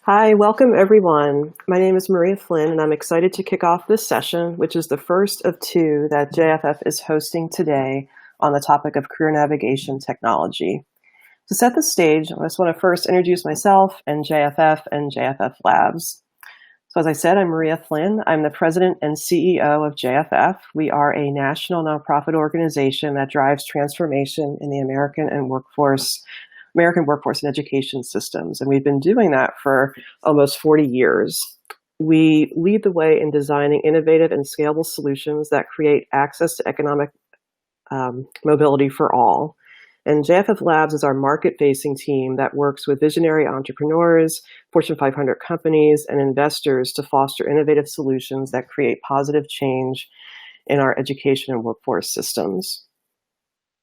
Hi, welcome everyone. My name is Maria Flynn, and I'm excited to kick off this session, which is the first of two that JFF is hosting today on the topic of career navigation technology. To set the stage, I just want to first introduce myself and JFF Labs. So as I said, I'm Maria Flynn. I'm the president and CEO of JFF. We are a national nonprofit organization that drives transformation in the American workforce and education systems. And we've been doing that for almost 40 years. We lead the way in designing innovative and scalable solutions that create access to economic mobility for all. And JFF Labs is our market-facing team that works with visionary entrepreneurs, Fortune 500 companies, and investors to foster innovative solutions that create positive change in our education and workforce systems.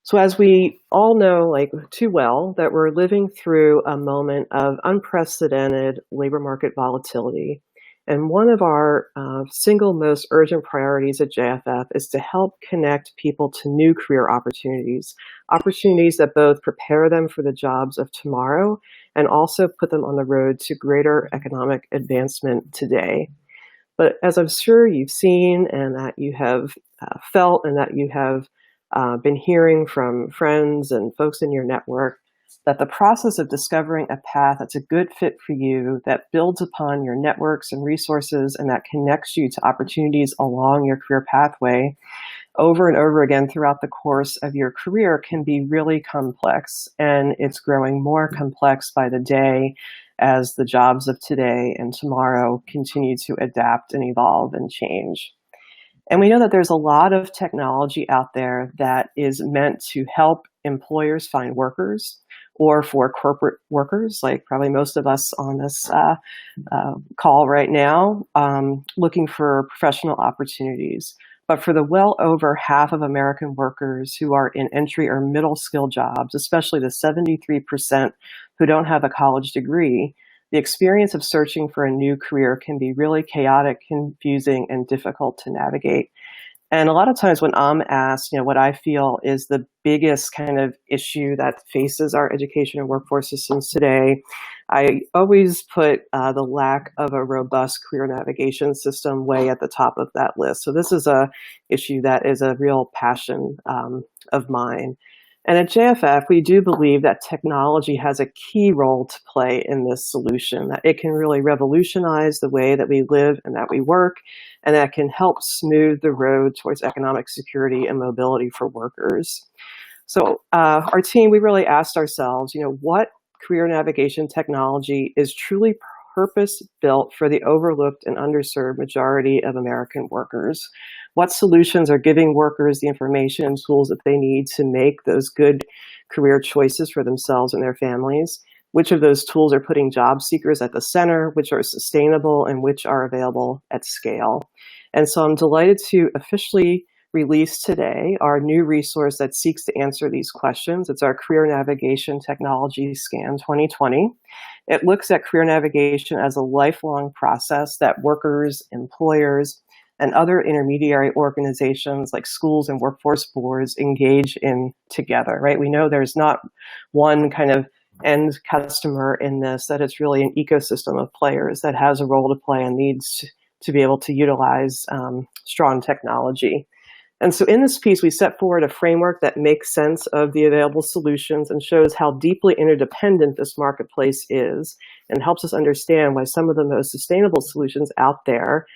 So as we all know, too well, that we're living through a moment of unprecedented labor market volatility. And one of our single most urgent priorities at JFF is to help connect people to new career opportunities that both prepare them for the jobs of tomorrow and also put them on the road to greater economic advancement today. But as I'm sure you've seen and that you have felt and that you have been hearing from friends and folks in your network, that the process of discovering a path that's a good fit for you, that builds upon your networks and resources, and that connects you to opportunities along your career pathway over and over again throughout the course of your career can be really complex. And it's growing more complex by the day as the jobs of today and tomorrow continue to adapt and evolve and change. And we know that there's a lot of technology out there that is meant to help employers find workers, or for corporate workers, like probably most of us on this call right now, looking for professional opportunities. But for the well over half of American workers who are in entry or middle skill jobs, especially the 73% who don't have a college degree, the experience of searching for a new career can be really chaotic, confusing, and difficult to navigate. And a lot of times when I'm asked, what I feel is the biggest kind of issue that faces our education and workforce systems today, I always put the lack of a robust career navigation system way at the top of that list. So this is an issue that is a real passion of mine. And at JFF, we do believe that technology has a key role to play in this solution, that it can really revolutionize the way that we live and that we work, and that can help smooth the road towards economic security and mobility for workers. So our team, we really asked ourselves, what career navigation technology is truly purpose-built for the overlooked and underserved majority of American workers? What solutions are giving workers the information and tools that they need to make those good career choices for themselves and their families? Which of those tools are putting job seekers at the center, which are sustainable, and which are available at scale? And so I'm delighted to officially release today our new resource that seeks to answer these questions. It's our Career Navigation Technology Scan 2020. It looks at career navigation as a lifelong process that workers, employers, and other intermediary organizations like schools and workforce boards engage in together, right? We know there's not one kind of end customer in this, that it's really an ecosystem of players that has a role to play and needs to be able to utilize strong technology. And so in this piece, we set forward a framework that makes sense of the available solutions and shows how deeply interdependent this marketplace is, and helps us understand why some of the most sustainable solutions out there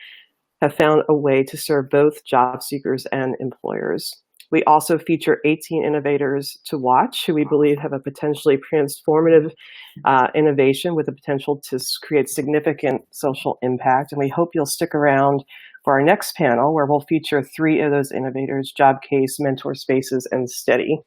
have found a way to serve both job seekers and employers. We also feature 18 innovators to watch who we believe have a potentially transformative innovation with the potential to create significant social impact. And we hope you'll stick around for our next panel, where we'll feature 3 of those innovators: JobCase, Mentor Spaces, and Steady.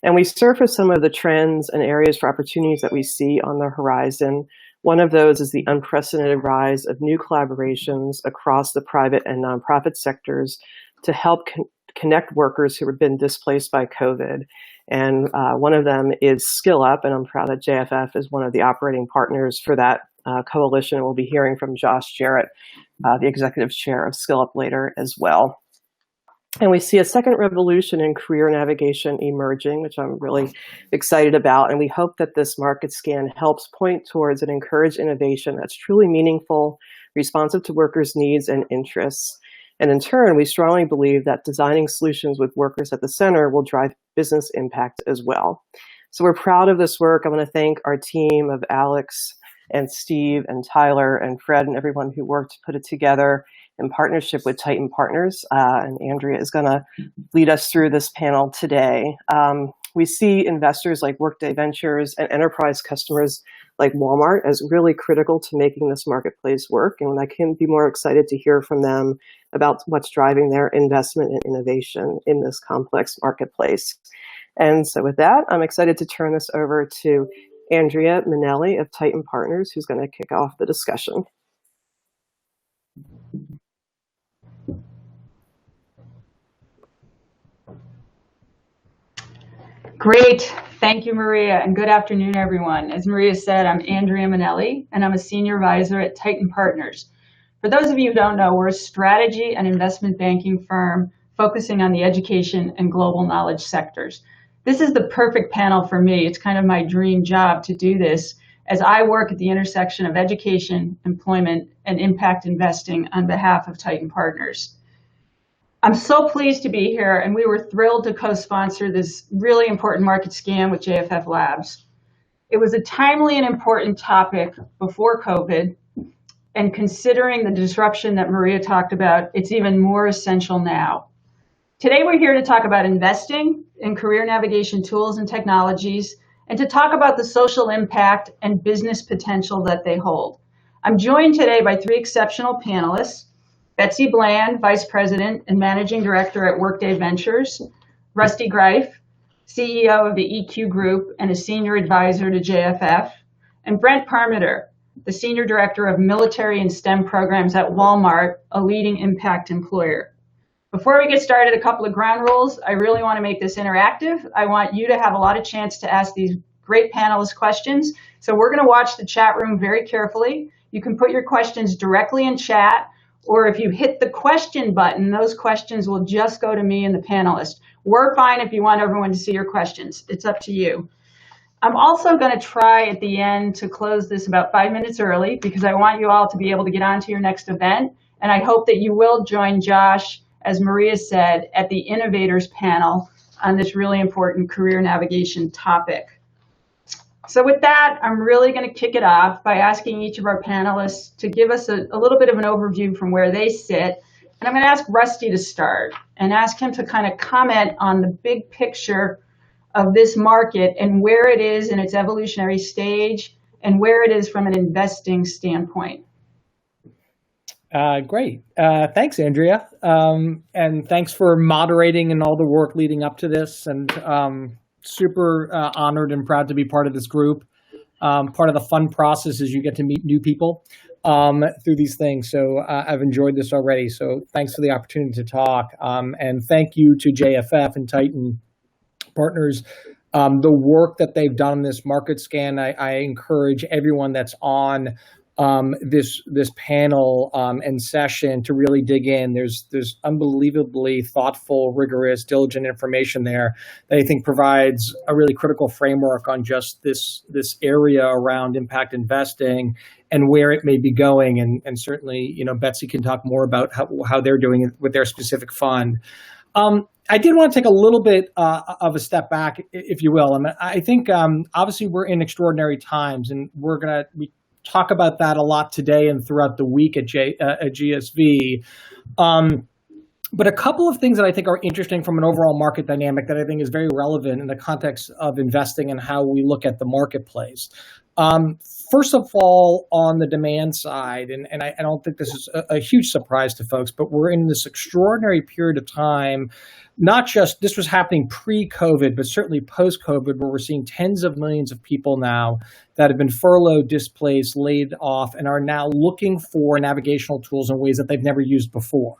And we surface some of the trends and areas for opportunities that we see on the horizon. One of those is the unprecedented rise of new collaborations across the private and nonprofit sectors to help connect workers who have been displaced by COVID. And one of them is Skill Up, and I'm proud that JFF is one of the operating partners for that coalition. We'll be hearing from Josh Jarrett, the executive chair of Skill Up, later as well. And we see a second revolution in career navigation emerging, which I'm really excited about. And we hope that this market scan helps point towards and encourage innovation that's truly meaningful, responsive to workers' needs and interests. And in turn, we strongly believe that designing solutions with workers at the center will drive business impact as well. So we're proud of this work. I want to thank our team of Alex and Steve and Tyler and Fred and everyone who worked to put it together in partnership with Tyton Partners. And Andrea is going to lead us through this panel today. We see investors like Workday Ventures and enterprise customers like Walmart as really critical to making this marketplace work. And I can't be more excited to hear from them about what's driving their investment and innovation in this complex marketplace. And so with that, I'm excited to turn this over to Andrea Mainelli of Tyton Partners, who's going to kick off the discussion. Great. Thank you, Maria, and good afternoon, everyone. As Maria said, I'm Andrea Mainelli, and I'm a senior advisor at Tyton Partners. For those of you who don't know, we're a strategy and investment banking firm focusing on the education and global knowledge sectors. This is the perfect panel for me. It's kind of my dream job to do this, as I work at the intersection of education, employment, and impact investing on behalf of Tyton Partners. I'm so pleased to be here, and we were thrilled to co-sponsor this really important market scan with JFF Labs. It was a timely and important topic before COVID, and considering the disruption that Maria talked about, it's even more essential now. Today, we're here to talk about investing in career navigation tools and technologies, and to talk about the social impact and business potential that they hold. I'm joined today by three exceptional panelists: Betsy Bland, Vice President and Managing Director at Workday Ventures; Rusty Greif, CEO of the EQ Group and a Senior Advisor to JFF; and Brent Parmiter, the Senior Director of Military and STEM Programs at Walmart, a leading impact employer. Before we get started, a couple of ground rules. I really want to make this interactive. I want you to have a lot of chance to ask these great panelists questions. So we're going to watch the chat room very carefully. You can put your questions directly in chat, or if you hit the question button, those questions will just go to me and the panelists. We're fine if you want everyone to see your questions. It's up to you. I'm also going to try at the end to close this about 5 minutes early, because I want you all to be able to get on to your next event. And I hope that you will join Josh, as Maria said, at the Innovators panel on this really important career navigation topic. So with that, I'm really going to kick it off by asking each of our panelists to give us a little bit of an overview from where they sit. And I'm going to ask Rusty to start and ask him to kind of comment on the big picture of this market and where it is in its evolutionary stage and where it is from an investing standpoint. Great. Thanks, Andrea. And thanks for moderating and all the work leading up to this. And super honored and proud to be part of this group. Part of the fun process is you get to meet new people through these things. So I've enjoyed this already. So thanks for the opportunity to talk. And thank you to JFF and Tyton Partners. The work that they've done in this market scan, I encourage everyone that's on this panel and session to really dig in. There's unbelievably thoughtful, rigorous, diligent information there that I think provides a really critical framework on just this area around impact investing and where it may be going. And certainly, Betsy can talk more about how they're doing it with their specific fund. I did want to take a little bit of a step back, if you will. I think obviously we're in extraordinary times, and we talk about that a lot today and throughout the week at GSV. But a couple of things that I think are interesting from an overall market dynamic that I think is very relevant in the context of investing and how we look at the marketplace. First of all, on the demand side, and I don't think this is a huge surprise to folks, but we're in this extraordinary period of time not just this was happening pre-COVID, but certainly post-COVID, where we're seeing tens of millions of people now that have been furloughed, displaced, laid off, and are now looking for navigational tools in ways that they've never used before.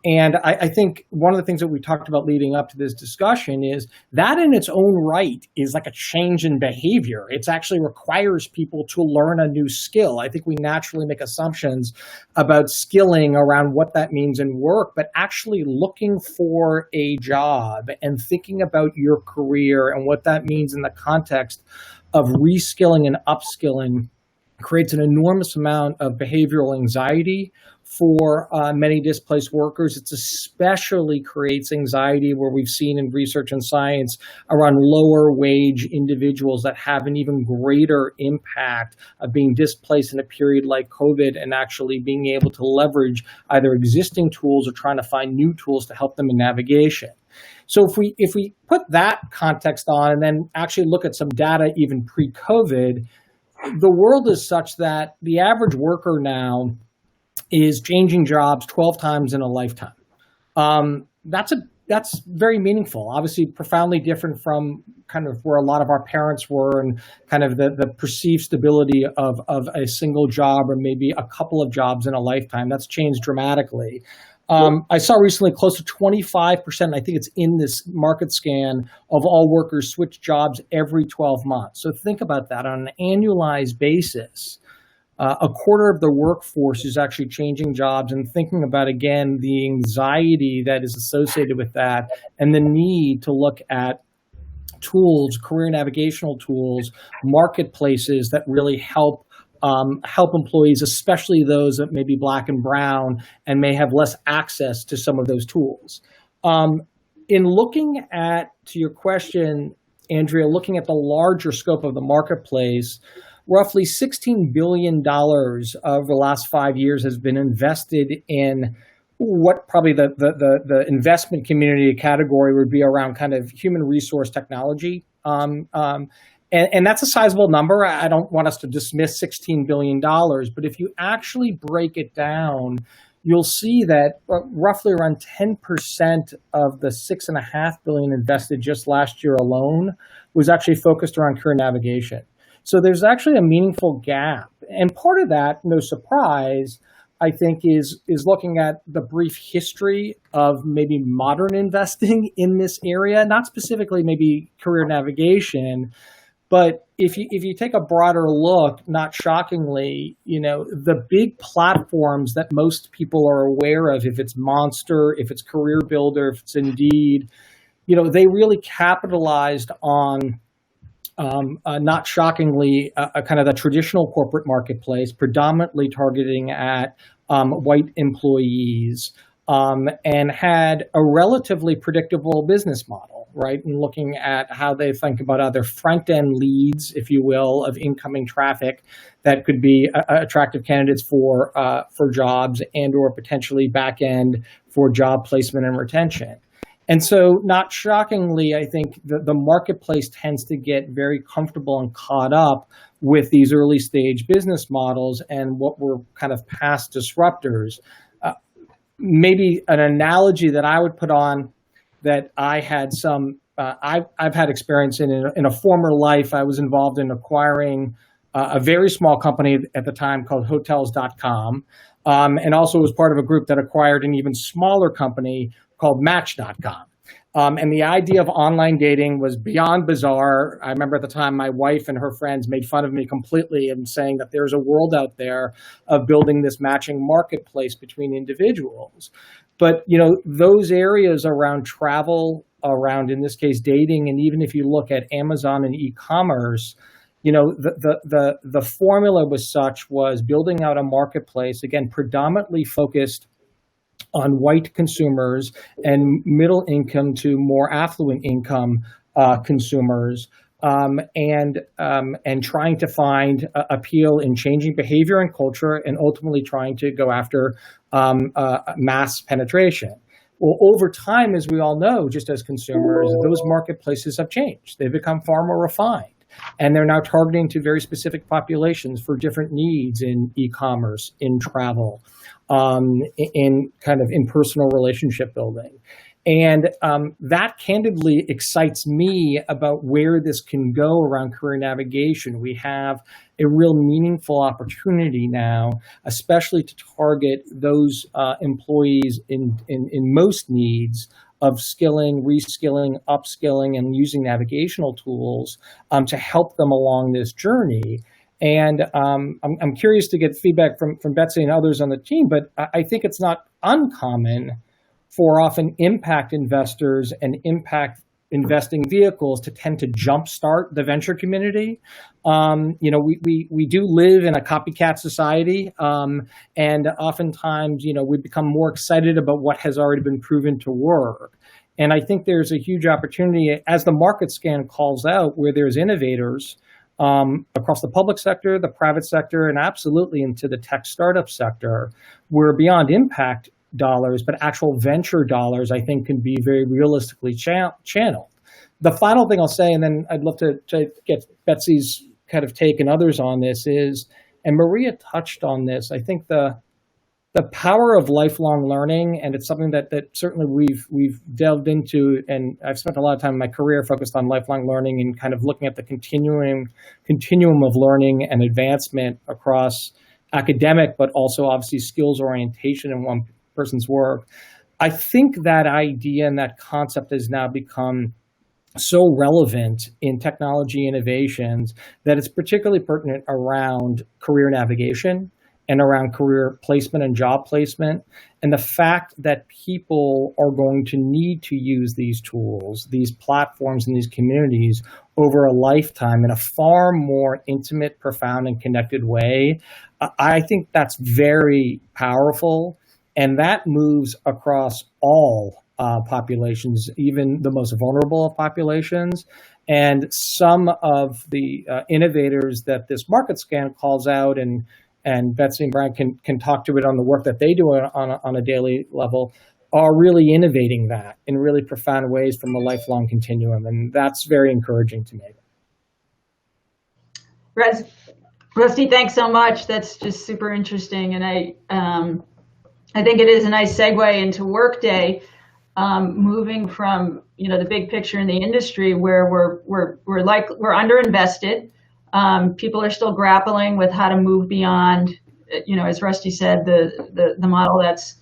And I think one of the things that we talked about leading up to this discussion is that in its own right is like a change in behavior. It actually requires people to learn a new skill. I think we naturally make assumptions about skilling around what that means in work, but actually looking for a job and thinking about your career and what that means in the context of reskilling and upskilling creates an enormous amount of behavioral anxiety for many displaced workers. It especially creates anxiety where we've seen in research and science around lower wage individuals that have an even greater impact of being displaced in a period like COVID and actually being able to leverage either existing tools or trying to find new tools to help them in navigation. So if we put that context on and then actually look at some data even pre-COVID, the world is such that the average worker now is changing jobs 12 times in a lifetime. That's very meaningful, obviously profoundly different from kind of where a lot of our parents were and kind of the perceived stability of a single job or maybe a couple of jobs in a lifetime. That's changed dramatically. I saw recently close to 25%, I think it's in this market scan, of all workers switch jobs every 12 months. So think about that on an annualized basis. A quarter of the workforce is actually changing jobs, and thinking about, again, the anxiety that is associated with that and the need to look at tools, career navigational tools, marketplaces that really help employees, especially those that may be Black and brown and may have less access to some of those tools. In looking at, to your question, Andrea, looking at the larger scope of the marketplace, roughly $16 billion over the last 5 years has been invested in what probably the investment community category would be around kind of human resource technology. And that's a sizable number. I don't want us to dismiss $16 billion, but if you actually break it down, you'll see that roughly around 10% of the $6.5 billion invested just last year alone was actually focused around career navigation. So there's actually a meaningful gap. And part of that, no surprise, I think is looking at the brief history of maybe modern investing in this area, not specifically maybe career navigation, but if you take a broader look, not shockingly, the big platforms that most people are aware of, if it's Monster, if it's Career Builder, if it's Indeed, they really capitalized on, not shockingly, a kind of the traditional corporate marketplace, predominantly targeting at white employees, and had a relatively predictable business model, right? And looking at how they think about other front-end leads, if you will, of incoming traffic that could be attractive candidates for jobs and or potentially back-end for job placement and retention. And so, not shockingly, I think the marketplace tends to get very comfortable and caught up with these early stage business models and what were kind of past disruptors. Maybe an analogy that I would put on that I had I've had experience in a former life. I was involved in acquiring a very small company at the time called Hotels.com, and also was part of a group that acquired an even smaller company called Match.com. And the idea of online dating was beyond bizarre. I remember at the time my wife and her friends made fun of me completely and saying that there's a world out there of building this matching marketplace between individuals. But, those areas around travel, around, in this case, dating, and even if you look at Amazon and e-commerce, the formula was building out a marketplace, again, predominantly focused on white consumers and middle income to more affluent income consumers, and trying to find appeal in changing behavior and culture, and ultimately trying to go after mass penetration. Well, over time, as we all know, just as consumers, those marketplaces have changed. They've become far more refined. And they're now targeting to very specific populations for different needs in e-commerce, in travel, in kind of in personal relationship building. And that candidly excites me about where this can go around career navigation. We have a real meaningful opportunity now, especially to target those employees in most needs of skilling, reskilling, upskilling, and using navigational tools to help them along this journey. And I'm curious to get feedback from Betsy and others on the team, but I think it's not uncommon for often impact investors and impact investing vehicles to tend to jumpstart the venture community. We do live in a copycat society, and oftentimes, we become more excited about what has already been proven to work. And I think there's a huge opportunity, as the market scan calls out, where there's innovators across the public sector, the private sector, and absolutely into the tech startup sector, where beyond impact dollars, but actual venture dollars, I think, can be very realistically channeled. The final thing I'll say, and then I'd love to get Betsy's kind of take and others on this is, and Maria touched on this, I think the power of lifelong learning, and it's something that certainly we've delved into, and I've spent a lot of time in my career focused on lifelong learning and kind of looking at the continuum of learning and advancement across academic, but also obviously skills orientation in one person's work. I think that idea and that concept has now become so relevant in technology innovations that it's particularly pertinent around career navigation and around career placement and job placement. And the fact that people are going to need to use these tools, these platforms, and these communities over a lifetime in a far more intimate, profound, and connected way, I think that's very powerful. And that moves across all populations, even the most vulnerable of populations. And some of the innovators that this market scan calls out, and Betsy and Brian can talk to it on the work that they do on a daily level, are really innovating that in really profound ways from a lifelong continuum. And that's very encouraging to me. Rusty, thanks so much. That's just super interesting. And I think it is a nice segue into Workday, moving from the big picture in the industry where we're underinvested. People are still grappling with how to move beyond, as Rusty said, the model that's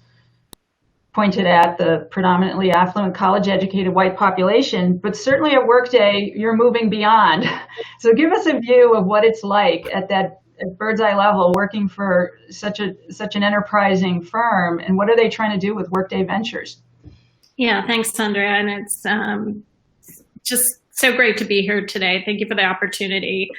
pointed at the predominantly affluent, college-educated white population. But certainly at Workday, you're moving beyond. So give us a view of what it's like at bird's eye level, working for such an enterprising firm, and what are they trying to do with Workday Ventures? Yeah, thanks, Andrea, and it's just so great to be here today. Thank you for the opportunity.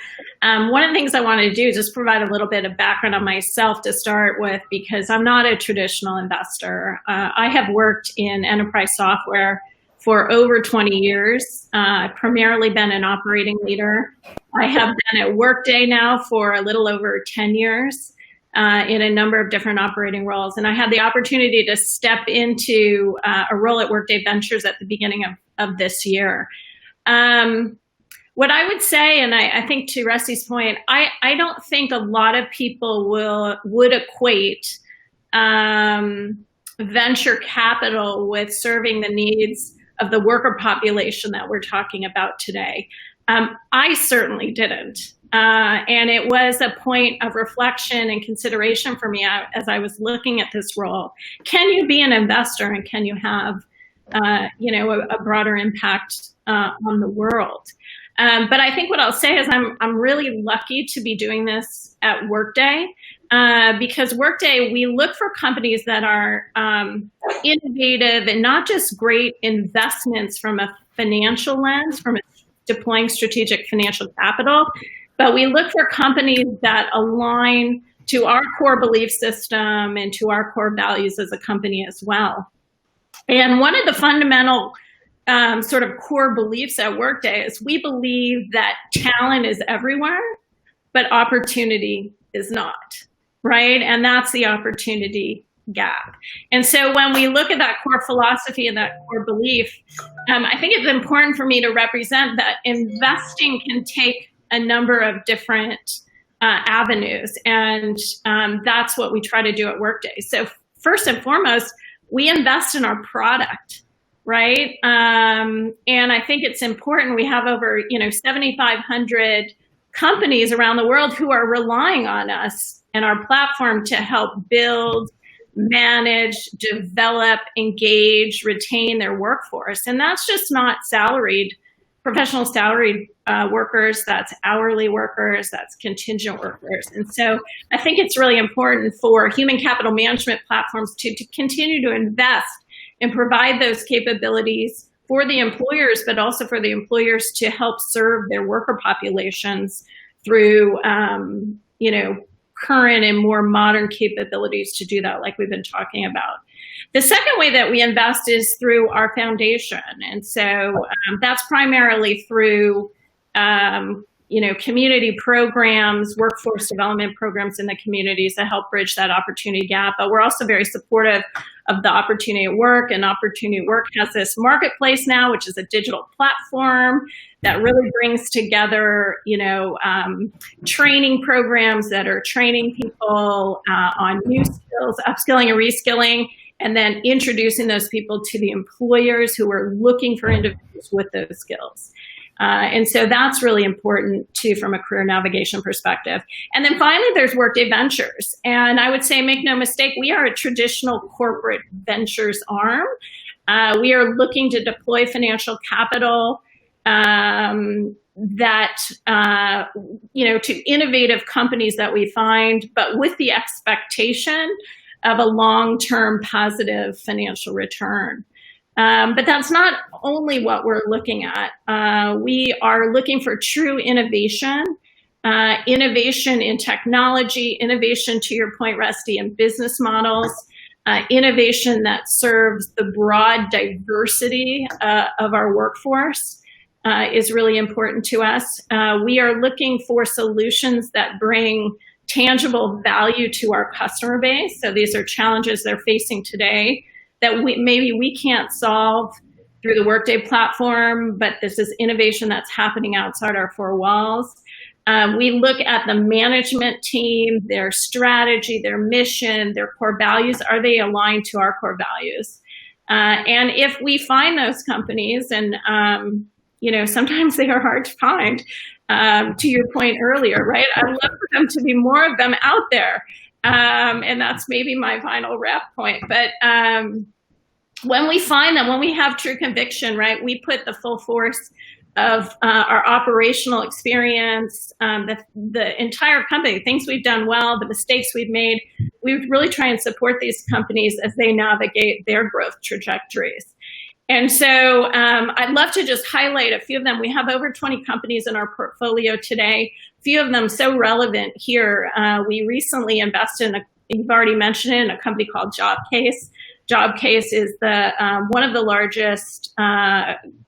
One of the things I wanted to do is just provide a little bit of background on myself to start with, because I'm not a traditional investor. I have worked in enterprise software for over 20 years. I've primarily been an operating leader. I have been at Workday now for a little over 10 years in a number of different operating roles. And I had the opportunity to step into a role at Workday Ventures at the beginning of this year. What I would say, and I think to Rusty's point, I don't think a lot of people would equate venture capital with serving the needs of the worker population that we're talking about today. I certainly didn't. And it was a point of reflection and consideration for me as I was looking at this role. Can you be an investor, and can you have a broader impact on the world? But I think what I'll say is I'm really lucky to be doing this at Workday, because Workday, we look for companies that are innovative and not just great investments from a financial lens, from deploying strategic financial capital, but we look for companies that align to our core belief system and to our core values as a company as well. And one of the fundamental sort of core beliefs at Workday is we believe that talent is everywhere, but opportunity is not, right? And that's the opportunity gap. And so when we look at that core philosophy and that core belief, I think it's important for me to represent that investing can take a number of different avenues. And that's what we try to do at Workday. So first and foremost, we invest in our product. right? And I think it's important. We have over 7,500 companies around the world who are relying on us and our platform to help build, manage, develop, engage, retain their workforce. And that's just not professional salaried workers, that's hourly workers, that's contingent workers. And so I think it's really important for human capital management platforms to continue to invest and provide those capabilities for the employers, but also for the employers to help serve their worker populations through, current and more modern capabilities to do that, like we've been talking about. The second way that we invest is through our foundation. And so that's primarily through, community programs, workforce development programs in the communities that help bridge that opportunity gap. But we're also very supportive of the Opportunity at Work. And Opportunity at Work has this marketplace now, which is a digital platform that really brings together, training programs that are training people on new skills, upskilling and reskilling, and then introducing those people to the employers who are looking for individuals with those skills. And so that's really important too from a career navigation perspective. And then finally, there's Workday Ventures. And I would say, make no mistake, we are a traditional corporate ventures arm. We are looking to deploy financial capital to innovative companies that we find, but with the expectation of a long-term positive financial return. But that's not only what we're looking at. We are looking for true innovation, innovation in technology, innovation, to your point, Rusty, in business models, innovation that serves the broad diversity of our workforce is really important to us. We are looking for solutions that bring tangible value to our customer base. So these are challenges they're facing today that maybe we can't solve through the Workday platform, but this is innovation that's happening outside our four walls. We look at the management team, their strategy, their mission, their core values. Are they aligned to our core values? And if we find those companies, and sometimes they are hard to find, to your point earlier, right? I'd love for them to be more of them out there. And that's maybe my final wrap point. But when we find them, when we have true conviction, right, we put the full force of our operational experience, the entire company, things we've done well, the mistakes we've made. We really try and support these companies as they navigate their growth trajectories. And so I'd love to just highlight a few of them. We have over 20 companies in our portfolio today, a few of them so relevant here. We recently invested in, you've already mentioned it, in a company called JobCase. JobCase is one of the largest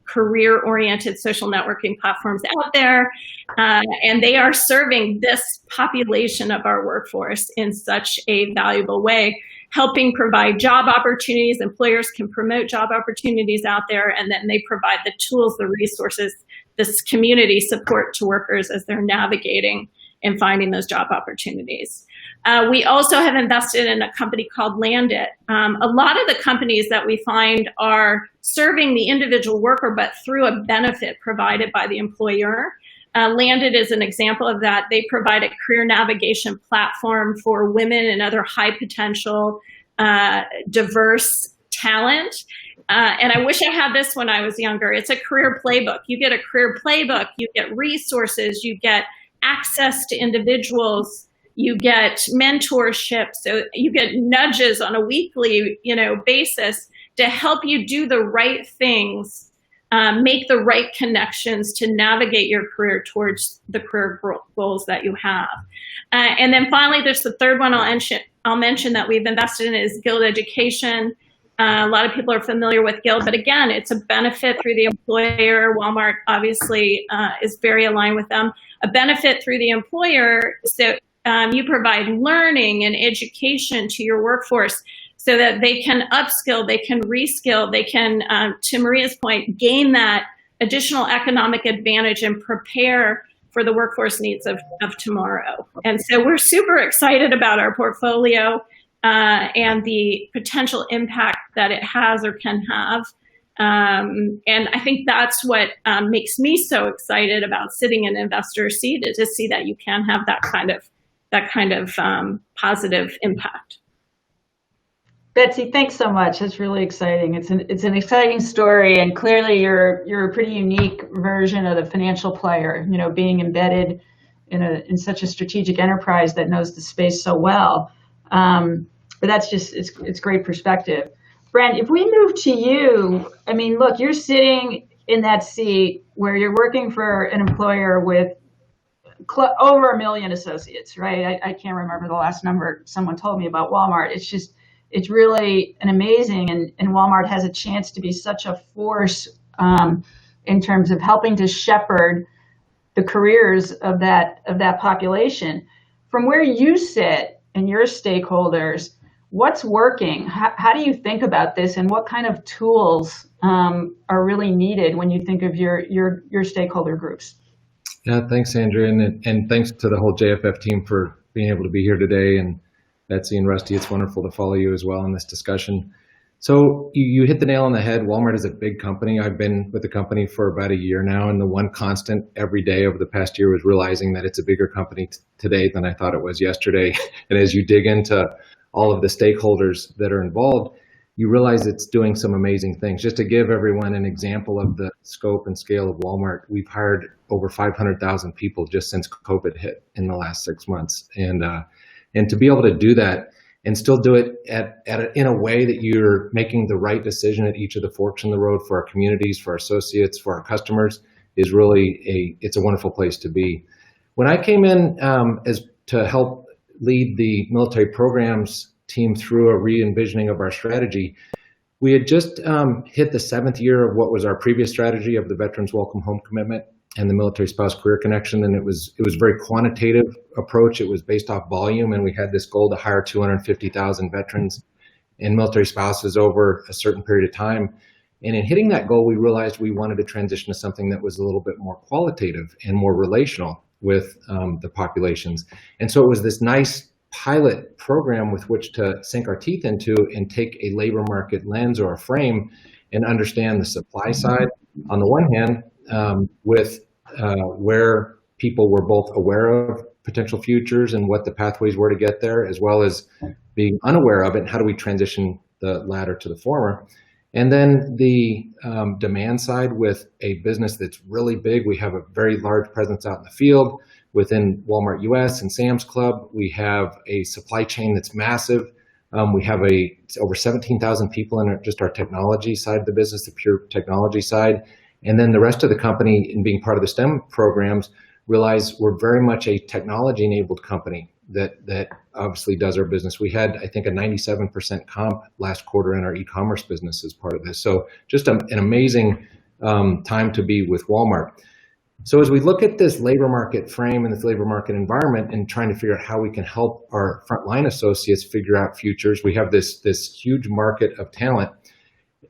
career-oriented social networking platforms out there. And they are serving this population of our workforce in such a valuable way, helping provide job opportunities. Employers can promote job opportunities out there, and then they provide the tools, the resources, this community support to workers as they're navigating and finding those job opportunities. We also have invested in a company called Landit. A lot of the companies that we find are serving the individual worker, but through a benefit provided by the employer. Landit is an example of that. They provide a career navigation platform for women and other high potential, diverse talent. And I wish I had this when I was younger. It's a career playbook. You get a career playbook, you get resources, you get access to individuals, you get mentorship, so you get nudges on a weekly, basis to help you do the right things, make the right connections to navigate your career towards the career goals that you have. And then finally, there's the third one I'll mention that we've invested in is Guild Education. A lot of people are familiar with Guild, but again, it's a benefit through the employer. Walmart obviously is very aligned with them. A benefit through the employer, so you provide learning and education to your workforce so that they can upskill, they can reskill, they can, to Maria's point, gain that additional economic advantage and prepare for the workforce needs of tomorrow. And so we're super excited about our portfolio and the potential impact that it has or can have And I think that's what makes me so excited about sitting in an investor seat, is to see that you can have that kind of positive impact. Betsy, thanks so much. That's really exciting. It's an exciting story, and clearly you're a pretty unique version of the financial player. You know, being embedded in such a strategic enterprise that knows the space so well. But that's just it's great perspective. Brent, if we move to you, I mean, look, you're sitting in that seat where you're working for an employer with over 1 million associates, right? I can't remember the last number someone told me about Walmart. It's really an amazing, and Walmart has a chance to be such a force in terms of helping to shepherd the careers of that population. From where you sit and your stakeholders, what's working? How do you think about this, and what kind of tools are really needed when you think of your stakeholder groups? Yeah, thanks, Andrea, and thanks to the whole JFF team for being able to be here today, and Betsy and Rusty, it's wonderful to follow you as well in this discussion. So you hit the nail on the head. Walmart is a big company. I've been with the company for about a year now, and the one constant every day over the past year was realizing that it's a bigger company today than I thought it was yesterday. And as you dig into all of the stakeholders that are involved, you realize it's doing some amazing things. Just to give everyone an example of the scope and scale of Walmart, we've hired over 500,000 people just since COVID hit in the last 6 months. And to be able to do that and still do it in a way that you're making the right decision at each of the forks in the road for our communities, for our associates, for our customers, is really it's a wonderful place to be. When I came in as to help lead the military programs team through a re-envisioning of our strategy, we had just hit the 7th year of what was our previous strategy of the Veterans Welcome Home Commitment and the Military Spouse Career Connection, and it was a very quantitative approach. It was based off volume, and we had this goal to hire 250,000 veterans and military spouses over a certain period of time. And in hitting that goal, we realized we wanted to transition to something that was a little bit more qualitative and more relational with the populations. And so it was this nice pilot program with which to sink our teeth into and take a labor market lens or a frame and understand the supply side on the one hand, with where people were both aware of potential futures and what the pathways were to get there, as well as being unaware of it, and how do we transition the latter to the former. And then the demand side with a business that's really big. We have a very large presence out in the field within Walmart US and Sam's Club. We have a supply chain that's massive. We have over 17,000 people in just our technology side of the business, the pure technology side. And then the rest of the company, in being part of the STEM programs, realize we're very much a technology-enabled company that obviously does our business. We had, I think, a 97% comp last quarter in our e-commerce business as part of this. So just an amazing time to be with Walmart. So as we look at this labor market frame and this labor market environment and trying to figure out how we can help our frontline associates figure out futures, we have this huge market of talent,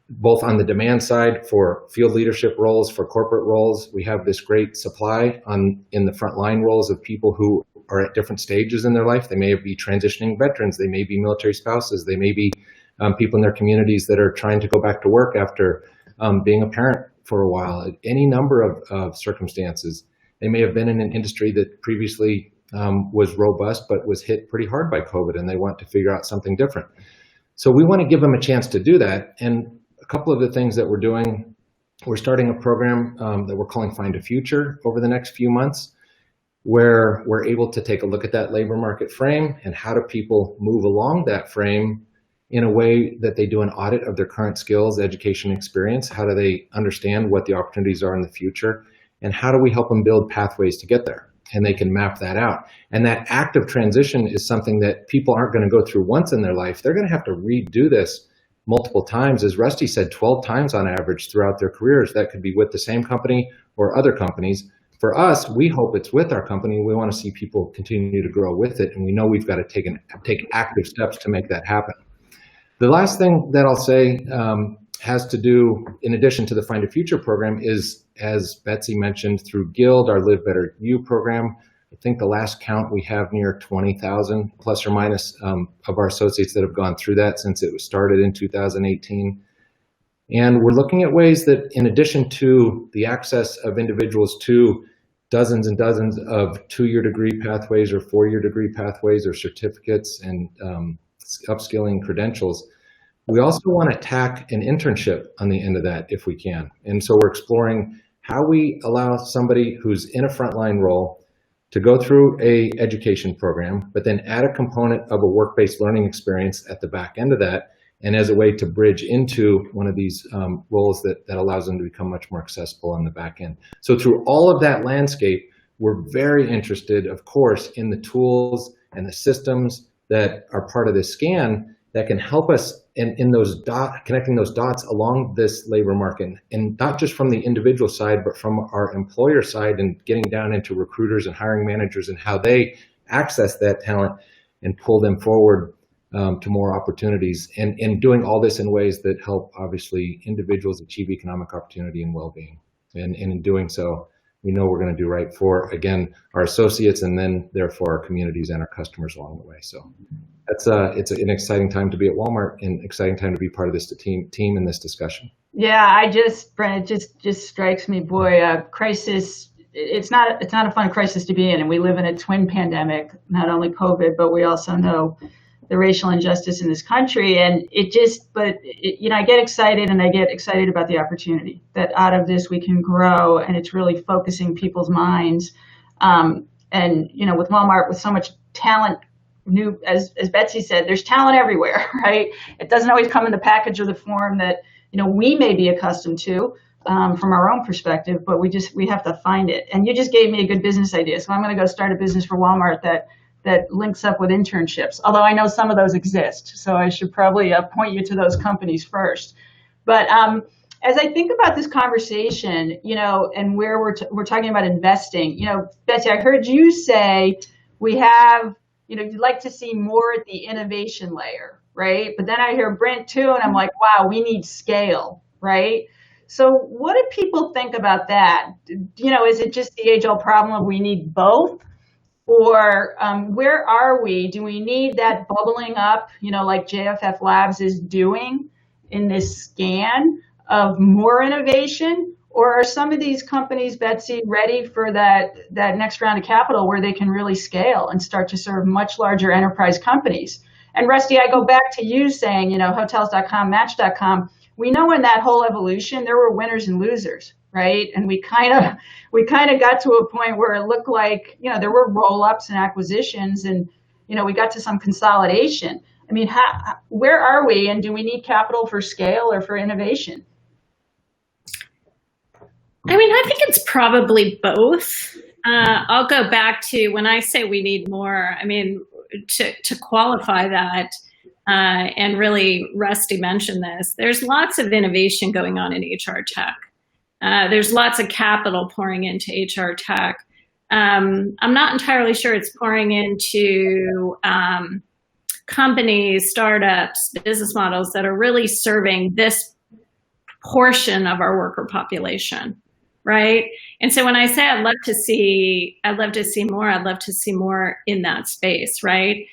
both on the demand side for field leadership roles, for corporate roles. We have this great supply in the frontline roles of people who are at different stages in their life. They may be transitioning veterans, they may be military spouses, they may be people in their communities that are trying to go back to work after being a parent for a while, any number of circumstances. They may have been in an industry that previously was robust but was hit pretty hard by COVID, and they want to figure out something different. So we want to give them a chance to do that. And a couple of the things that we're doing, we're starting a program that we're calling Find a Future over the next few months, where we're able to take a look at that labor market frame and how do people move along that frame in a way that they do an audit of their current skills, education, experience. How do they understand what the opportunities are in the future? And how do we help them build pathways to get there? And they can map that out. And that active transition is something that people aren't going to go through once in their life. They're going to have to redo this multiple times, as Rusty said, 12 times on average throughout their careers. That could be with the same company or other companies. For us, we hope it's with our company. We want to see people continue to grow with it. And we know we've got to take active steps to make that happen. The last thing that I'll say has to do, in addition to the Find a Future program, is, as Betsy mentioned, through Guild, our Live Better You program. I think the last count, we have near 20,000 plus or minus of our associates that have gone through that since it was started in 2018. And we're looking at ways that, in addition to the access of individuals to dozens and dozens of 2-year degree pathways or 4-year degree pathways or certificates and upskilling credentials, we also want to tack an internship on the end of that if we can. And so we're exploring how we allow somebody who's in a frontline role to go through a education program, but then add a component of a work-based learning experience at the back end of that, and as a way to bridge into one of these roles that allows them to become much more accessible on the back end. So through all of that landscape, we're very interested, of course, in the tools and the systems that are part of this scan that can help us in those connecting those dots along this labor market, and not just from the individual side, but from our employer side, and getting down into recruiters and hiring managers and how they access that talent and pull them forward to more opportunities, and doing all this in ways that help, obviously, individuals achieve economic opportunity and well-being. And in doing so, we know we're going to do right for, again, our associates, and then therefore our communities and our customers along the way. So it's an exciting time to be at Walmart, and exciting time to be part of this team in this discussion. Yeah, Brent, it just strikes me, boy, crisis. It's not a fun crisis to be in, and we live in a twin pandemic, not only COVID, but we also know the racial injustice in this country. And I get excited, and I get excited about the opportunity that out of this we can grow, and it's really focusing people's minds. And, with Walmart, with so much talent, as Betsy said, there's talent everywhere, right? It doesn't always come in the package or the form that, we may be accustomed to from our own perspective, but we have to find it. And you just gave me a good business idea. So I'm going to go start a business for Walmart that links up with internships, although I know some of those exist. So I should probably point you to those companies first. But as I think about this conversation, and where we're talking about investing, Betsy, I heard you say we have, you'd like to see more at the innovation layer, right? But then I hear Brent too, and I'm like, wow, we need scale, right? So what do people think about that? Is it just the age-old problem of we need both? Or where are we? Do we need that bubbling up, like JFF Labs is doing in this scan of more innovation? Or are some of these companies, Betsy, ready for that next round of capital where they can really scale and start to serve much larger enterprise companies? And Rusty, I go back to you saying, hotels.com, Match.com. We know in that whole evolution, there were winners and losers, right? And we kind of got to a point where it looked like, there were roll-ups and acquisitions, and, we got to some consolidation. I mean, where are we, and do we need capital for scale or for innovation? I think it's probably both. I'll go back to when I say we need more, to qualify that, and really Rusty mentioned this, there's lots of innovation going on in HR tech. There's lots of capital pouring into HR tech. I'm not entirely sure it's pouring into companies, startups, business models that are really serving this portion of our worker population, right? And so when I say I'd love to see more in that space, right?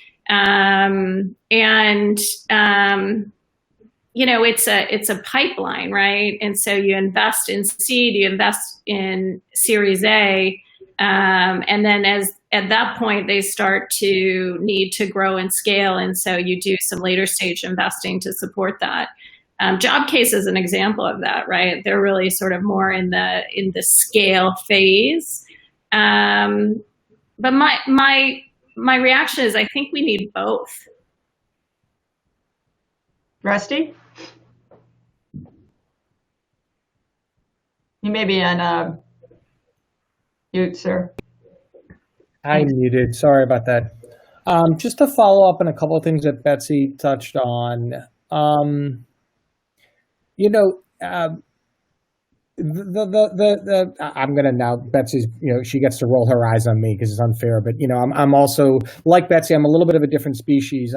It's a pipeline, right? And so you invest in seed, you invest in Series A, and then at that point they start to need to grow and scale, and so you do some later stage investing to support that. JobCase is an example of that, right? They're really sort of more in the scale phase. But my reaction is I think we need both. Rusty? You may be on mute, sir. I muted. Sorry about that. Just to follow up on a couple of things that Betsy touched on. I'm gonna now, Betsy's, she gets to roll her eyes on me because it's unfair, but I'm also like Betsy. I'm a little bit of a different species.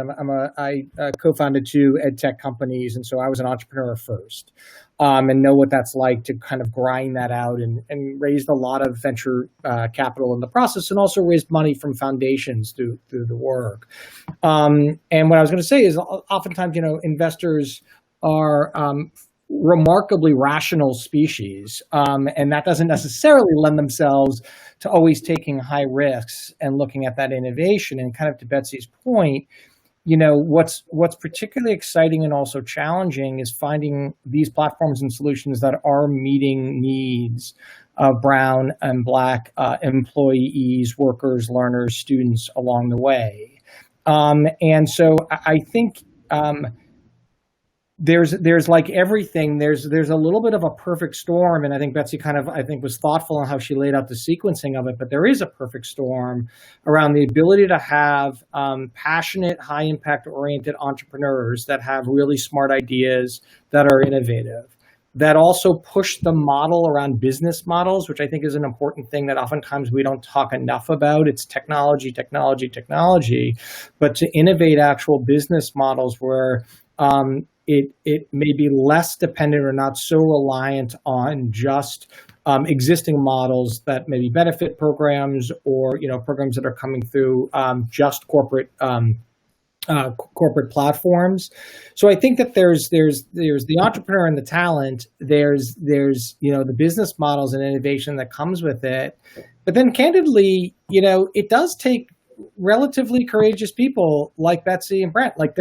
I co-founded 2 ed tech companies, and so I was an entrepreneur first, and know what that's like to kind of grind that out and raised a lot of venture capital in the process, and also raised money from foundations through the work. And what I was going to say is, oftentimes investors are remarkably rational species, and that doesn't necessarily lend themselves to always taking high risks and looking at that innovation. And kind of to Betsy's point, what's particularly exciting and also challenging is finding these platforms and solutions that are meeting needs of brown and black employees, workers, learners, students along the way. And so I think there's like everything, there's a little bit of a perfect storm, and I think Betsy was thoughtful in how she laid out the sequencing of it, but there is a perfect storm around the ability to have passionate, high impact oriented entrepreneurs that have really smart ideas that are innovative, that also push the model around business models, which I think is an important thing that oftentimes we don't talk enough about. It's technology, but to innovate actual business models where it may be less dependent or not so reliant on just existing models that maybe benefit programs or programs that are coming through just corporate platforms. So I think that there's the entrepreneur and the talent. There's the business models and innovation that comes with it. But then candidly, it does take relatively courageous people like Betsy and Brent. Like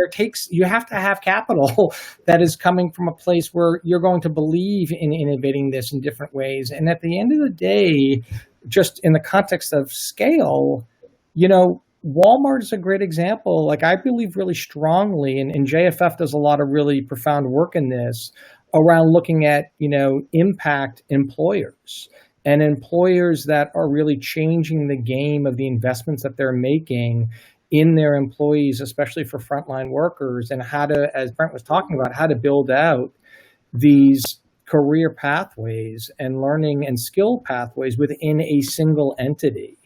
you have to have capital that is coming from a place where you're going to believe in innovating this in different ways. And at the end of the day, just in the context of scale, Walmart is a great example. Like I believe really strongly, and JFF does a lot of really profound work in this around looking at, impact employers. And employers that are really changing the game of the investments that they're making in their employees, especially for frontline workers, and how to, as Brent was talking about, how to build out these career pathways and learning and skill pathways within a single entity.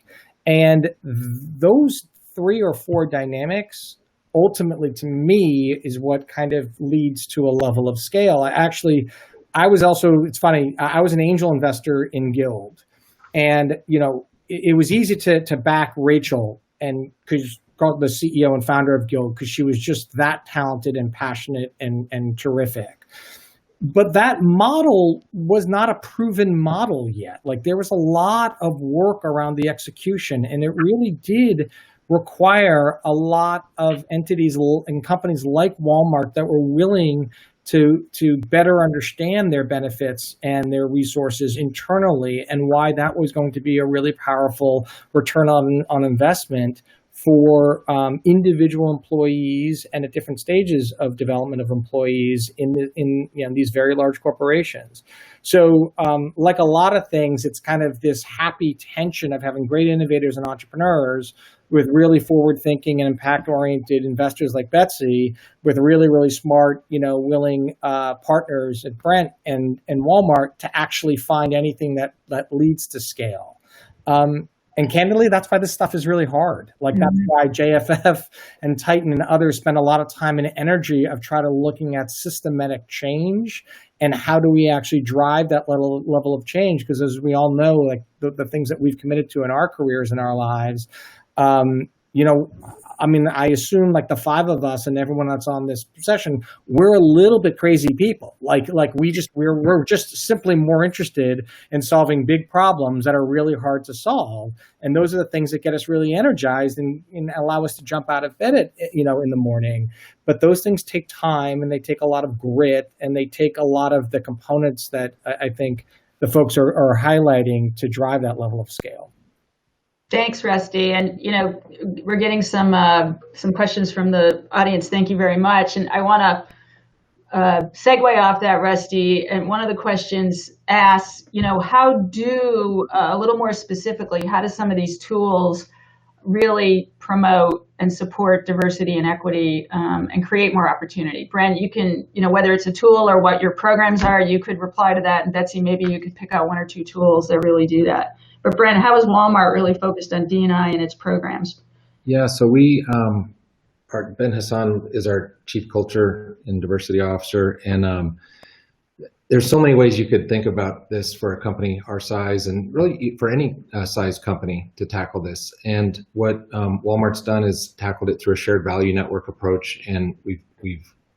And those 3 or 4 dynamics, ultimately to me, is what kind of leads to a level of scale. It's funny, I was an angel investor in Guild, and it was easy to back Rachel, and because the CEO and founder of Guild, because she was just that talented and passionate and terrific. But that model was not a proven model yet. Like there was a lot of work around the execution, and it really did require a lot of entities and companies like Walmart that were willing to better understand their benefits and their resources internally, and why that was going to be a really powerful return on investment for individual employees and at different stages of development of employees in these very large corporations. So like a lot of things, it's kind of this happy tension of having great innovators and entrepreneurs with really forward-thinking and impact-oriented investors like Betsy, with really, really smart, willing partners at Brent and Walmart to actually find anything that leads to scale. And candidly, that's why this stuff is really hard. Like that's why JFF and Tyton and others spend a lot of time and energy of trying to looking at systematic change and how do we actually drive that level of change? Because as we all know, like the things that we've committed to in our careers and our lives, I assume like the 5 of us and everyone that's on this session, we're a little bit crazy people. Like we're just simply more interested in solving big problems that are really hard to solve. And those are the things that get us really energized and allow us to jump out of bed in the morning. But those things take time, and they take a lot of grit, and they take a lot of the components that I think the folks are highlighting to drive that level of scale. Thanks, Rusty. And, we're getting some questions from the audience. Thank you very much. And I want to segue off that, Rusty. And one of the questions asks, how a little more specifically, how do some of these tools really promote and support diversity and equity and create more opportunity? Brent, you can, whether it's a tool or what your programs are, you could reply to that. And Betsy, maybe you could pick out 1 or 2 tools that really do that. But Brent, how is Walmart really focused on D&I and its programs? Yeah, so we, Ben Hassan is our Chief Culture and Diversity Officer, and there's so many ways you could think about this for a company our size, and really for any size company to tackle this. And what Walmart's done is tackled it through a shared value network approach, and we've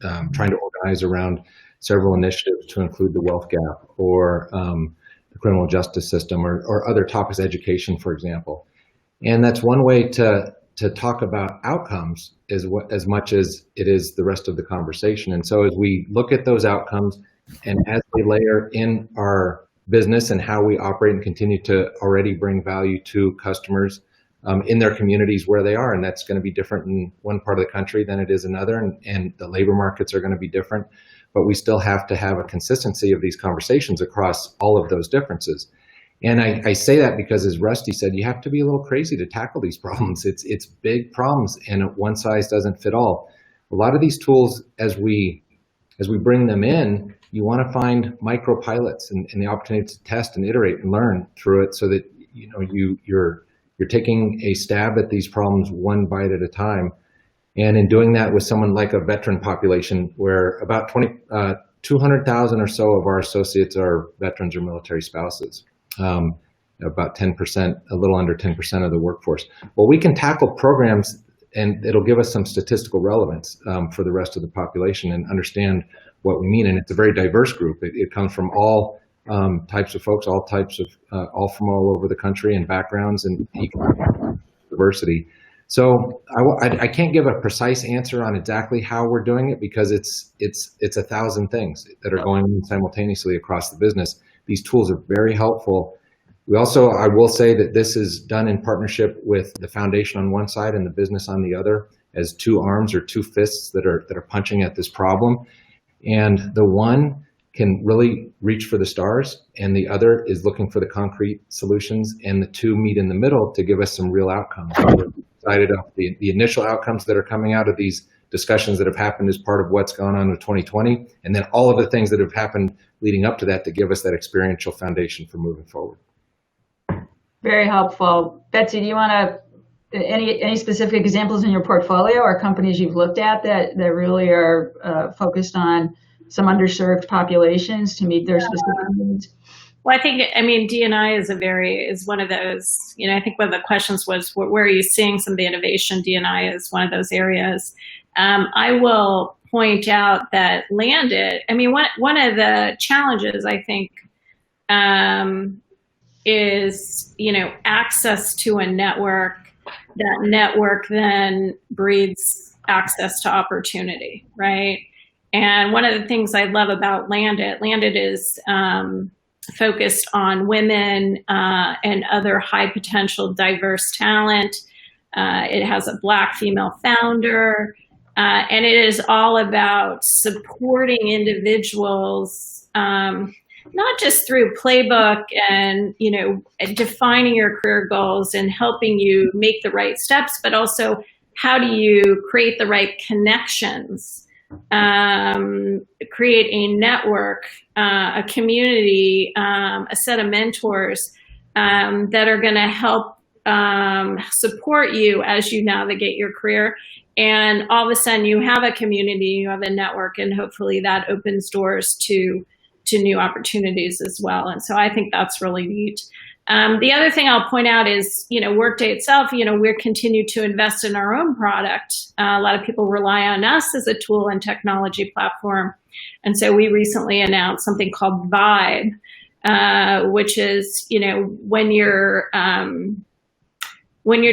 trying to organize around several initiatives to include the wealth gap or the criminal justice system or other topics, education, for example. And that's one way to talk about outcomes as much as it is the rest of the conversation. And so as we look at those outcomes and as they layer in our business and how we operate and continue to already bring value to customers in their communities where they are, and that's going to be different in one part of the country than it is another, and the labor markets are going to be different, but we still have to have a consistency of these conversations across all of those differences. And I say that because, as Rusty said, you have to be a little crazy to tackle these problems. It's big problems, and one size doesn't fit all. A lot of these tools, as we bring them in, you want to find micro pilots and the opportunity to test and iterate and learn through it, so that you're taking a stab at these problems one bite at a time. And in doing that with someone like a veteran population, where about 200,000 or so of our associates are veterans or military spouses. About 10%, a little under 10% of the workforce. Well, we can tackle programs and it'll give us some statistical relevance for the rest of the population and understand what we mean. And it's a very diverse group. It comes from all types of folks, all from all over the country and backgrounds and economic diversity. So I can't give a precise answer on exactly how we're doing it, because it's 1,000 things that are going on simultaneously across the business. These tools are very helpful. We also, I will say that this is done in partnership with the foundation on one side and the business on the other, as two arms or two fists that are punching at this problem. And the one can really reach for the stars, and the other is looking for the concrete solutions, and the two meet in the middle to give us some real outcomes. We're excited about the initial outcomes that are coming out of these discussions that have happened as part of what's gone on with 2020, and then all of the things that have happened leading up to that to give us that experiential foundation for moving forward. Very helpful. Betsy, do you want to, any specific examples in your portfolio or companies you've looked at that really are focused on some underserved populations to meet their specific needs? Well, I mean, D&I is one of those, I think one of the questions was, where are you seeing some of the innovation? D&I is one of those areas. I will point out that Landed, one of the challenges, I think, is, access to a network. That network then breeds access to opportunity, right? And one of the things I love about Landed is focused on women and other high potential diverse talent. It has a Black female founder, and it is all about supporting individuals, not just through playbook and, defining your career goals and helping you make the right steps, but also how do you create the right connections, create a network, a community, a set of mentors that are going to help support you as you navigate your career. And all of a sudden you have a community, you have a network, and hopefully that opens doors to new opportunities as well. And so I think that's really neat. The other thing I'll point out is, Workday itself, we're continue to invest in our own product. A lot of people rely on us as a tool and technology platform. And so we recently announced something called Vibe, which is, when you're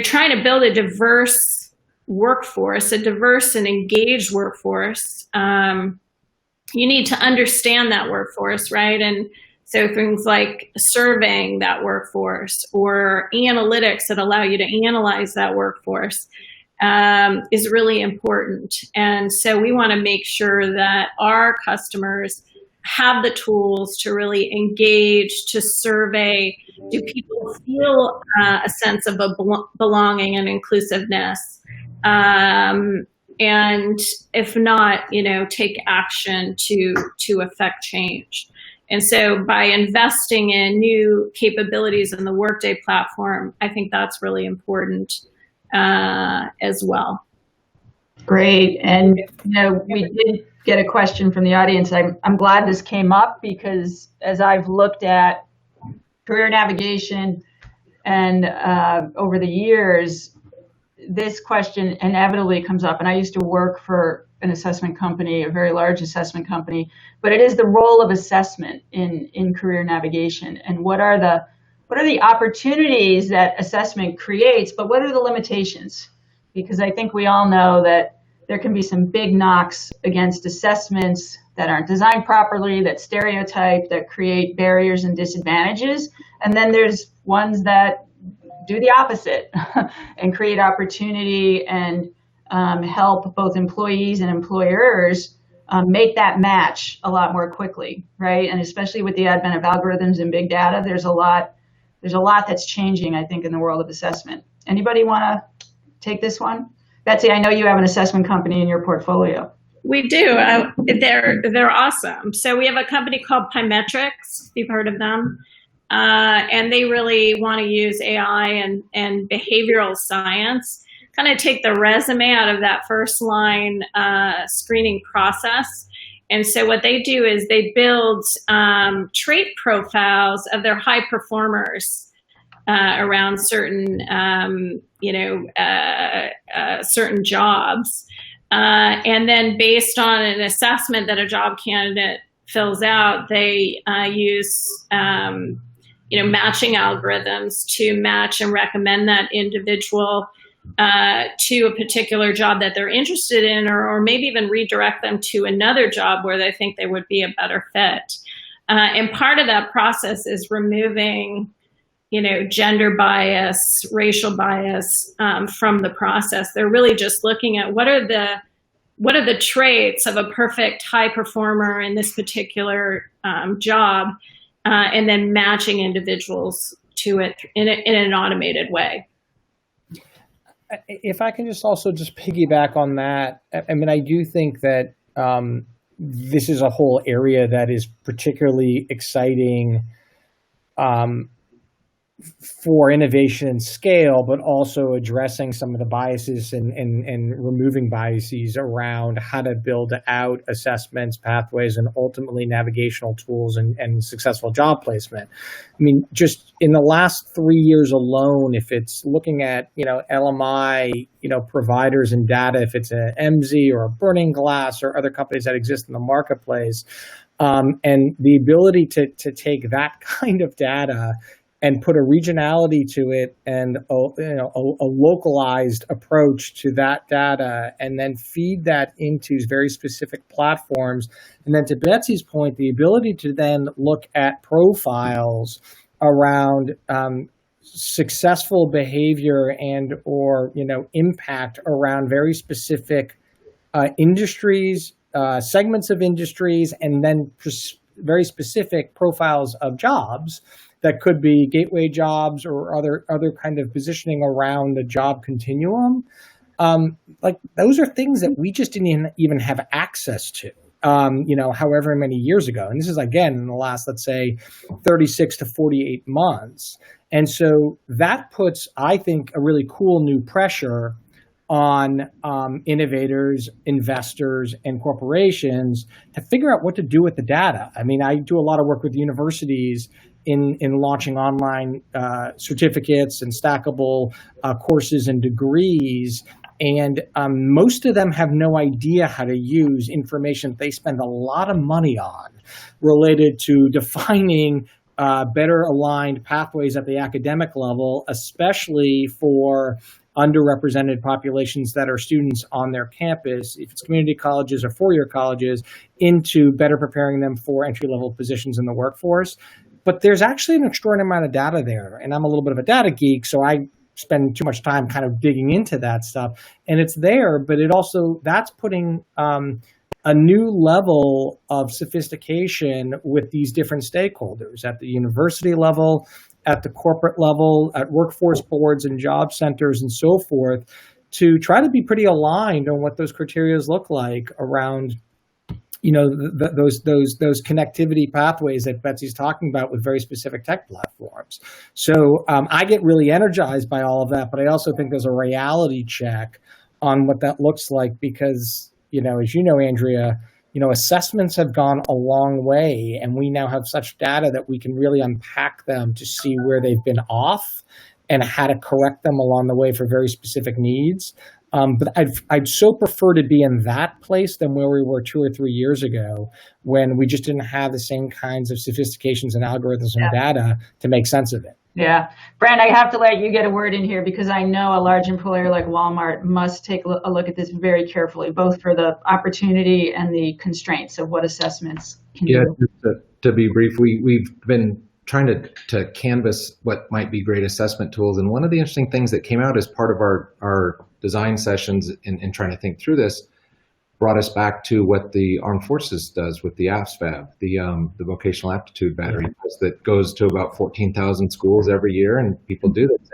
trying to build a diverse workforce, a diverse and engaged workforce, you need to understand that workforce, right? And so things like surveying that workforce or analytics that allow you to analyze that workforce is really important. And so we want to make sure that our customers have the tools to really engage, to survey. Do people feel a sense of belonging and inclusiveness? And if not, take action to affect change. And so by investing in new capabilities in the Workday platform, I think that's really important as well. Great. And, we did get a question from the audience. I'm glad this came up, because as I've looked at career navigation and over the years, this question inevitably comes up, and I used to work for an assessment company, a very large assessment company, but it is the role of assessment in career navigation, and what are the opportunities that assessment creates, but what are the limitations? Because I think we all know that there can be some big knocks against assessments that aren't designed properly, that stereotype, that create barriers and disadvantages. And then there's ones that do the opposite and create opportunity and help both employees and employers make that match a lot more quickly, right? And especially with the advent of algorithms and big data, there's a lot that's changing, I think, in the world of assessment. Anybody want to take this one? Betsy, I know you have an assessment company in your portfolio. We do. They're awesome. So we have a company called Pymetrics, if you've heard of them. And they really want to use AI and behavioral science, kind of take the resume out of that first line screening process. And so what they do is they build trait profiles of their high performers around certain, certain jobs. And then based on an assessment that a job candidate fills out, they use matching algorithms to match and recommend that individual to a particular job that they're interested in, or maybe even redirect them to another job where they think they would be a better fit. And part of that process is removing gender bias, racial bias from the process. They're really just looking at what are the traits of a perfect high performer in this particular job, and then matching individuals to it in an automated way. If I can just also just piggyback on that, I mean, I do think that this is a whole area that is particularly exciting for innovation and scale, but also addressing some of the biases and removing biases around how to build out assessments, pathways, and ultimately navigational tools and successful job placement. I mean, just in the last 3 years alone, if it's looking at, LMI, providers and data, if it's a MZ or a Burning Glass or other companies that exist in the marketplace, and the ability to take that kind of data and put a regionality to it and a localized approach to that data, and then feed that into very specific platforms. And then to Betsy's point, the ability to then look at profiles around successful behavior and or impact around very specific industries, segments of industries, and then very specific profiles of jobs that could be gateway jobs or other kind of positioning around the job continuum. Like those are things that we just didn't even have access to, however many years ago. And this is, again, in the last, let's say, 36 to 48 months. And so that puts, I think, a really cool new pressure on innovators, investors, and corporations to figure out what to do with the data. I mean, I do a lot of work with universities in launching online certificates and stackable courses and degrees. And most of them have no idea how to use information they spend a lot of money on related to defining better aligned pathways at the academic level, especially for underrepresented populations that are students on their campus, if it's community colleges or four-year colleges, into better preparing them for entry-level positions in the workforce. But there's actually an extraordinary amount of data there. And I'm a little bit of a data geek, so I spend too much time kind of digging into that stuff. And it's there, but it also, that's putting a new level of sophistication with these different stakeholders at the university level, at the corporate level, at workforce boards and job centers and so forth, to try to be pretty aligned on what those criteria look like around those connectivity pathways that Betsy's talking about with very specific tech platforms. So I get really energized by all of that, but I also think there's a reality check on what that looks like because, as you know, Andrea, assessments have gone a long way, and we now have such data that we can really unpack them to see where they've been off and how to correct them along the way for very specific needs. But I'd so prefer to be in that place than where we were 2 or 3 years ago, when we just didn't have the same kinds of sophistications and algorithms and data to make sense of it. Yeah. Brand, I have to let you get a word in here, because I know a large employer like Walmart must take a look at this very carefully, both for the opportunity and the constraints of what assessments can do. To be brief, we've been trying to canvas what might be great assessment tools. And one of the interesting things that came out as part of our design sessions in trying to think through this brought us back to what the Armed Forces does with the ASVAB, the Vocational Aptitude Battery, that goes to about 14,000 schools every year, and people do this.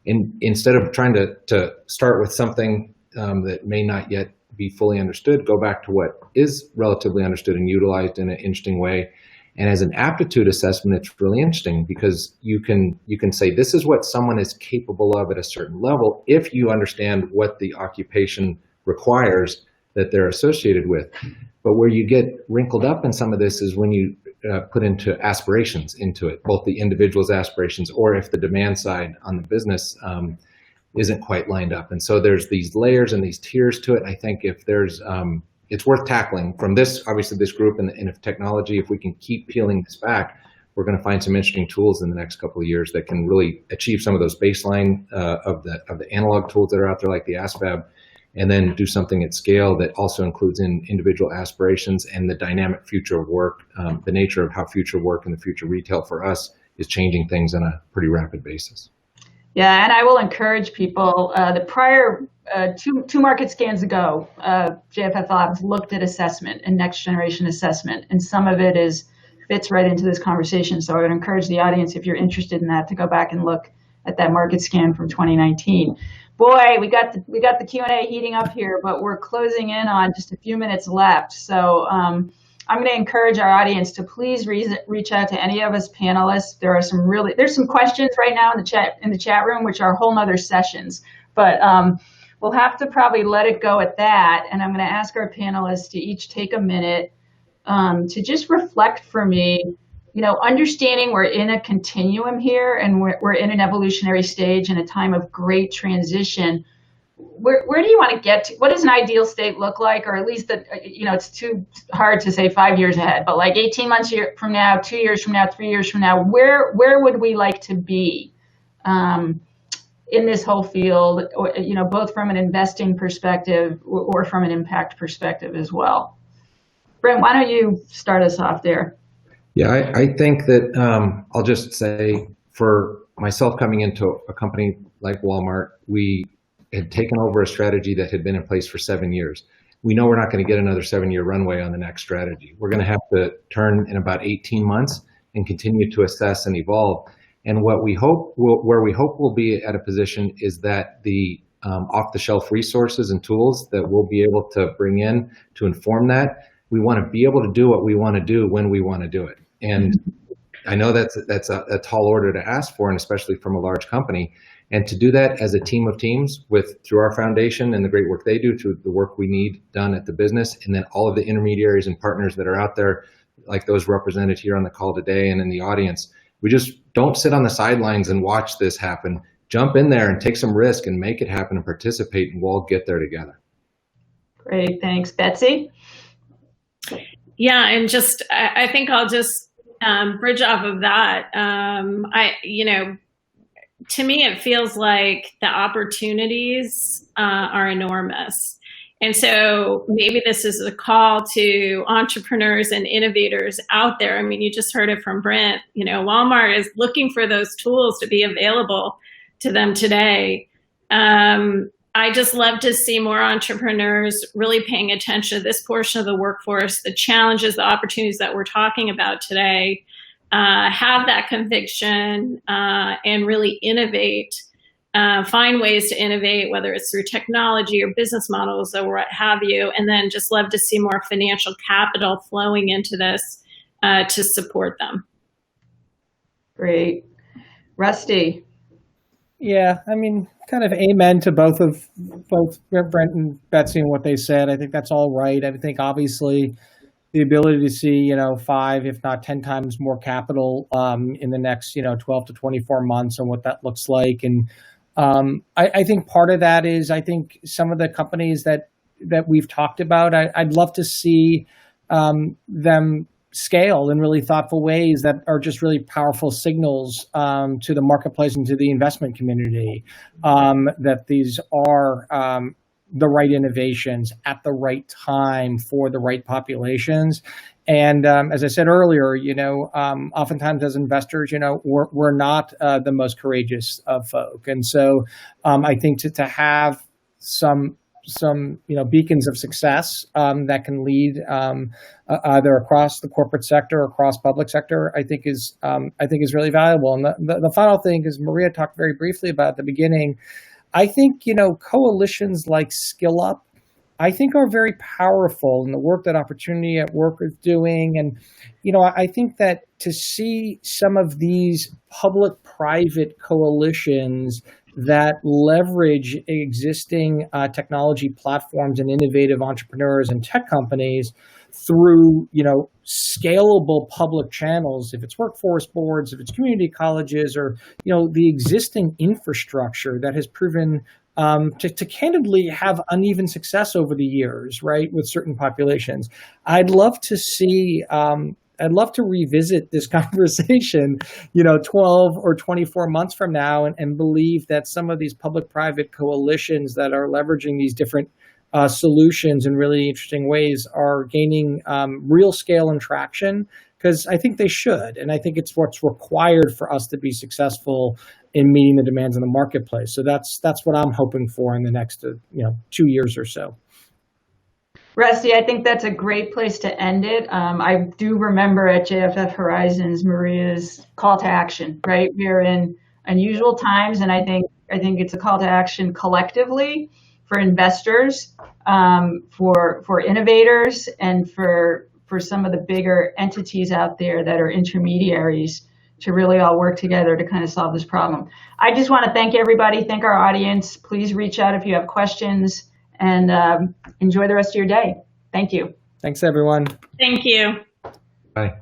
And instead of trying to start with something that may not yet be fully understood, go back to what is relatively understood and utilized in an interesting way. And as an aptitude assessment, it's really interesting, because you can say this is what someone is capable of at a certain level if you understand what the occupation requires that they're associated with. But where you get wrinkled up in some of this is when you put into aspirations into it, both the individual's aspirations, or if the demand side on the business isn't quite lined up. And so there's these layers and these tiers to it. I think if there's it's worth tackling from this, obviously this group, and if technology, if we can keep peeling this back, we're going to find some interesting tools in the next couple of years that can really achieve some of those baseline of the analog tools that are out there, like the ASVAB, and then do something at scale that also includes in individual aspirations and the dynamic future of work, the nature of how future work and the future retail for us is changing things on a pretty rapid basis. Yeah, and I will encourage people. The prior two market scans ago, JFF Labs looked at assessment and next generation assessment, and some of it fits right into this conversation. So I would encourage the audience, if you're interested in that, to go back and look at that market scan from 2019. Boy, we got the Q&A heating up here, but we're closing in on just a few minutes left. So I'm going to encourage our audience to please reach out to any of us panelists. There's some questions right now in the chat room, which are whole nother sessions, but we'll have to probably let it go at that. And I'm going to ask our panelists to each take a minute to just reflect for me, understanding we're in a continuum here, and we're in an evolutionary stage in a time of great transition. Where do you want to get to? What does an ideal state look like? Or at least it's too hard to say 5 years ahead, but like 18 months from now, 2 years from now, 3 years from now, where would we like to be in this whole field, or, both from an investing perspective or from an impact perspective as well? Brent, why don't you start us off there? Yeah, I think that I'll just say, for myself coming into a company like Walmart, we had taken over a strategy that had been in place for 7 years. We know we're not going to get another 7-year runway on the next strategy. We're going to have to turn in about 18 months and continue to assess and evolve. And where we hope we'll be at a position is that the off-the-shelf resources and tools that we'll be able to bring in to inform that, we want to be able to do what we want to do when we want to do it. And I know that's a tall order to ask for, and especially from a large company. And to do that as a team of teams through our foundation and the great work they do, through the work we need done at the business, and then all of the intermediaries and partners that are out there, like those represented here on the call today and in the audience. We just don't sit on the sidelines and watch this happen. Jump in there and take some risk and make it happen and participate, and we'll all get there together. Great, thanks. Betsy? Yeah, and I think I'll just bridge off of that. To me, it feels like the opportunities are enormous. And so maybe this is a call to entrepreneurs and innovators out there. I mean, you just heard it from Brent. Walmart is looking for those tools to be available to them today. I just love to see more entrepreneurs really paying attention to this portion of the workforce, the challenges, the opportunities that we're talking about today, have that conviction and really innovate, find ways to innovate, whether it's through technology or business models or what have you, and then just love to see more financial capital flowing into this to support them. Great. Rusty? Yeah, I mean, kind of amen to both Brent and Betsy and what they said. I think that's all right. I think obviously the ability to see, 5, if not 10 times more capital in the next, 12 to 24 months and what that looks like. And I think part of that is, I think some of the companies that we've talked about, I'd love to see them scale in really thoughtful ways that are just really powerful signals to the marketplace and to the investment community that these are the right innovations at the right time for the right populations. And as I said earlier, oftentimes as investors, we're not the most courageous of folk. And so I think to have some beacons of success that can lead either across the corporate sector or across public sector, I think is really valuable. And the final thing is, Maria talked very briefly about at the beginning, I think, coalitions like SkillUp, I think are very powerful in the work that Opportunity at Work is doing. And, I think that to see some of these public-private coalitions that leverage existing technology platforms and innovative entrepreneurs and tech companies through, scalable public channels, if it's workforce boards, if it's community colleges, or, the existing infrastructure that has proven to candidly have uneven success over the years, right, with certain populations. I'd love to see, I'd love to revisit this conversation, 12 or 24 months from now and believe that some of these public-private coalitions that are leveraging these different solutions in really interesting ways are gaining real scale and traction, because I think they should. And I think it's what's required for us to be successful in meeting the demands in the marketplace. So that's what I'm hoping for in the next 2 years or so. Rusty, I think that's a great place to end it. I do remember at JFF Horizons, Maria's call to action, right? We're in unusual times, and I think it's a call to action collectively for investors, for innovators, and for some of the bigger entities out there that are intermediaries to really all work together to kind of solve this problem. I just want to thank everybody, thank our audience. Please reach out if you have questions, and enjoy the rest of your day. Thank you. Thanks, everyone. Thank you. Bye.